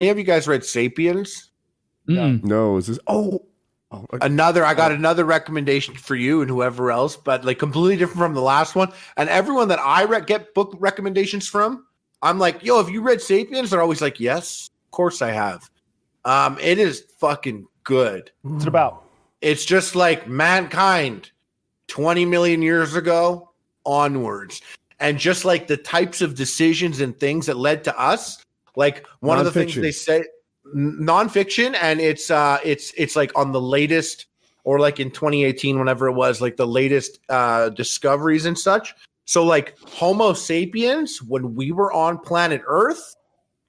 Any of you guys read Sapiens? No, is this? I got another recommendation for you and whoever else, but like completely different from the last one. And everyone that I get book recommendations from, I'm like, yo, have you read Sapiens? They're always like, yes, of course I have. It is fucking good. What's it about? It's just like mankind 20 million years ago onwards. And just like the types of decisions and things that led to us, like one of the things they say, nonfiction, and it's like on the latest, or like in 2018, whenever it was, like the latest discoveries and such. So like Homo sapiens, when we were on planet Earth,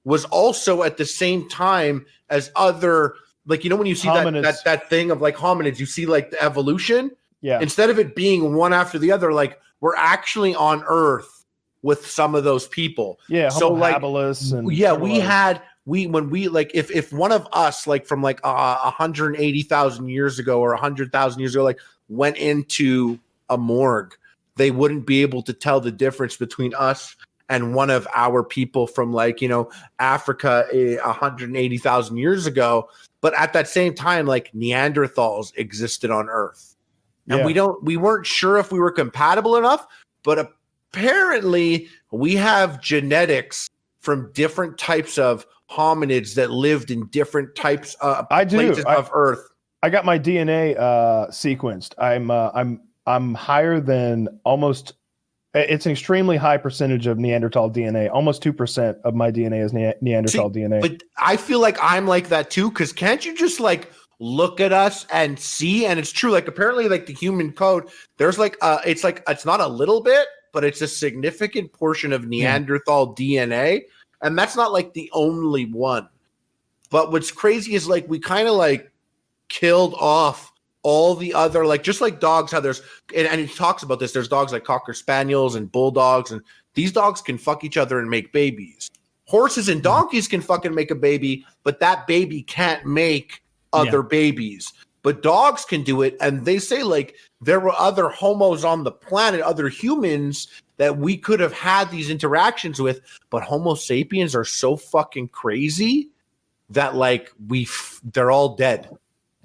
was also at the same time as other, like, you know, when you see that thing of like hominids, you see like the evolution. Yeah. Instead of it being one after the other, like we're actually on Earth with some of those people. Yeah. So Homo habilis and when we like if one of us like from like 180,000 years ago or 100,000 years ago like went into a morgue, they wouldn't be able to tell the difference between us and one of our people from like, you know, Africa 180,000 years ago. But at that same time, like Neanderthals existed on Earth. And we weren't sure if we were compatible enough, but apparently we have genetics from different types of hominids that lived in different types of places of Earth. I got my DNA sequenced. I'm higher than almost. It's an extremely high percentage of Neanderthal DNA. Almost 2% of my DNA is Neanderthal DNA. But I feel like I'm like that too, because can't you just like look at us and see? And it's true. Like apparently, like the human code, there's like it's not a little bit, but it's a significant portion of Neanderthal DNA, and that's not like the only one. But what's crazy is like we kind of like killed off all the other, like just like dogs, how there's and it talks about this. There's dogs like Cocker Spaniels and Bulldogs, and these dogs can fuck each other and make babies. Horses and donkeys can fucking make a baby, but that baby can't make other babies. But dogs can do it, and they say like there were other homos on the planet, other humans that we could have had these interactions with, but Homo sapiens are so fucking crazy that like they're all dead.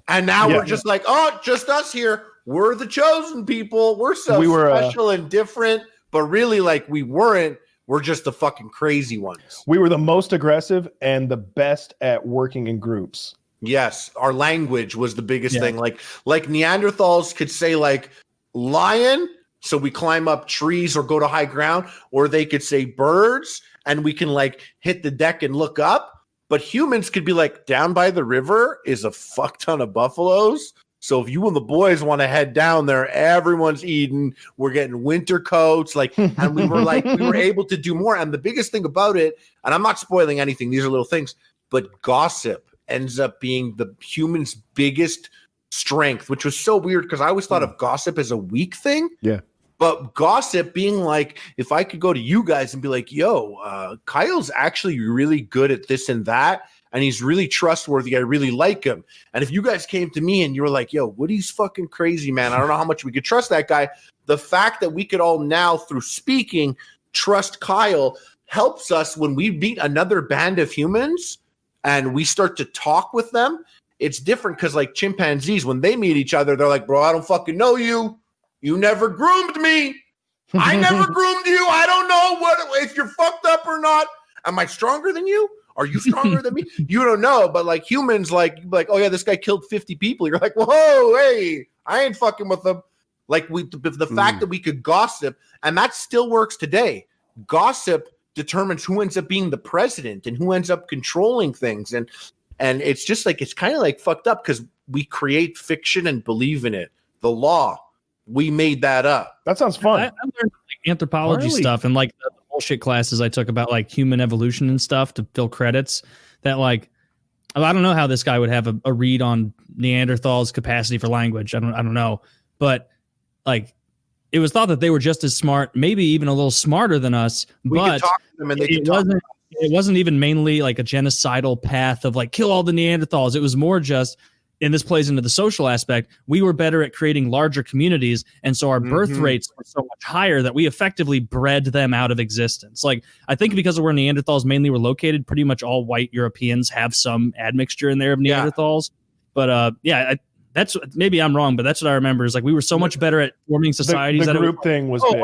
And now we're just like, oh, just us here. We're the chosen people. We're so special and different. But really, like, we weren't. We're just the fucking crazy ones. We were the most aggressive and the best at working in groups. Yes. Our language was the biggest thing. Like Neanderthals could say, like, lion, so we climb up trees or go to high ground. Or they could say birds, and we can, like, hit the deck and look up. But humans could be like, down by the river is a fuck ton of buffaloes. So if you and the boys want to head down there, everyone's eating. We're getting winter coats. Like, and we were able to do more. And the biggest thing about it, and I'm not spoiling anything, these are little things, but gossip ends up being the human's biggest strength, which was so weird because I always thought of gossip as a weak thing. Yeah. But gossip being like, if I could go to you guys and be like, yo, Kyle's actually really good at this and that, and he's really trustworthy. I really like him. And if you guys came to me and you were like, yo, Woody's fucking crazy, man. I don't know how much we could trust that guy. The fact that we could all now, through speaking, trust Kyle helps us when we meet another band of humans and we start to talk with them. It's different because like chimpanzees, when they meet each other, they're like, bro, I don't fucking know you. You never groomed me. I never groomed you. I don't know if you're fucked up or not. Am I stronger than you? Are you stronger than me? You don't know. But like humans, like, oh yeah, this guy killed 50 people. You're like, whoa, hey, I ain't fucking with them. Like the fact that we could gossip, and that still works today. Gossip determines who ends up being the president and who ends up controlling things. And it's just like, it's kind of like fucked up because we create fiction and believe in it. The law. We made that up. That sounds fun. I learned like anthropology stuff and like the bullshit classes I took about like human evolution and stuff to fill credits. That like, I don't know how this guy would have a read on Neanderthals' capacity for language. I don't know, but like it was thought that they were just as smart, maybe even a little smarter than us. We but could talk to them and they it wasn't even mainly like a genocidal path of like kill all the Neanderthals. It was more just and this plays into the social aspect, we were better at creating larger communities. And so our birth rates were so much higher that we effectively bred them out of existence. Like, I think because of where Neanderthals mainly were located, pretty much all white Europeans have some admixture in there of Neanderthals. But that's, maybe I'm wrong, but that's what I remember is like we were so much better at forming societies. The group thing was big.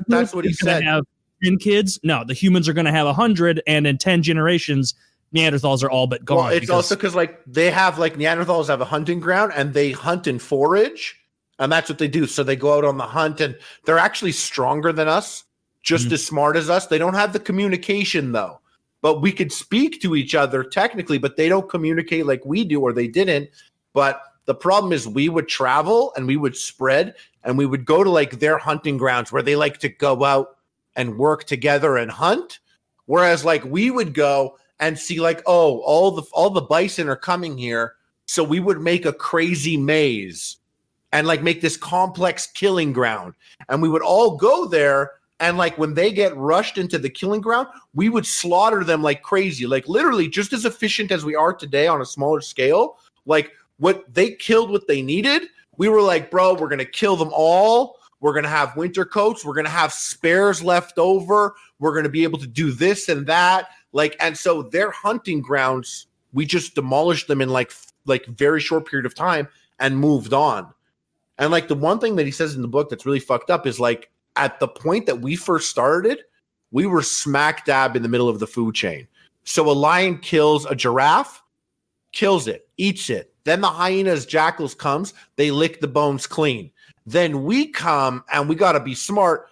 That's what he said. Have 10 kids. No, the humans are going to have 100, and in 10 generations, Neanderthals are all but gone. Well, it's also because like they have like Neanderthals have a hunting ground and they hunt and forage, and that's what they do. So they go out on the hunt, and they're actually stronger than us, just as smart as us. They don't have the communication though, but we could speak to each other technically, but they don't communicate like we do, or they didn't. But the problem is we would travel and we would spread, and we would go to like their hunting grounds where they like to go out and work together and hunt. Whereas like we would go and see like, oh, all the bison are coming here. So we would make a crazy maze and like make this complex killing ground. And we would all go there. And like when they get rushed into the killing ground, we would slaughter them like crazy, like literally just as efficient as we are today on a smaller scale. Like what they killed, what they needed. We were like, bro, we're going to kill them all. We're going to have winter coats. We're going to have spares left over. We're going to be able to do this and that. Like, and so their hunting grounds, we just demolished them in like very short period of time and moved on. And like the one thing that he says in the book that's really fucked up is like at the point that we first started, we were smack dab in the middle of the food chain. So a lion kills a giraffe, kills it, eats it. Then the hyenas, jackals comes, they lick the bones clean. Then we come and we got to be smart.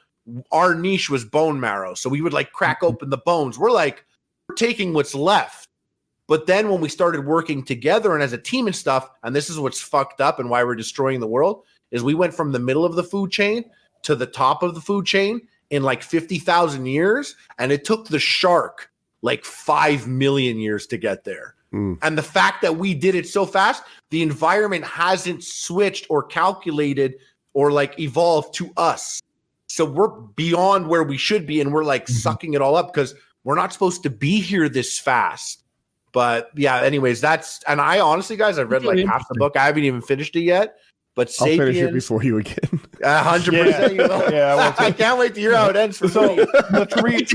Our niche was bone marrow. So we would like crack open the bones. We're taking what's left. But then when we started working together and as a team and stuff, and this is what's fucked up and why we're destroying the world, is we went from the middle of the food chain to the top of the food chain in like 50,000 years. And it took the shark like 5 million years to get there. And the fact that we did it so fast, the environment hasn't switched or calculated or like evolved to us. So we're beyond where we should be. And we're like sucking it all up because we're not supposed to be here this fast. But yeah, anyways, and I honestly, guys, I've read like half the book. I haven't even finished it yet. But Sapiens, I'll finish it before you again. 100%. Yeah, I can't wait to hear how it ends for me. Let's read.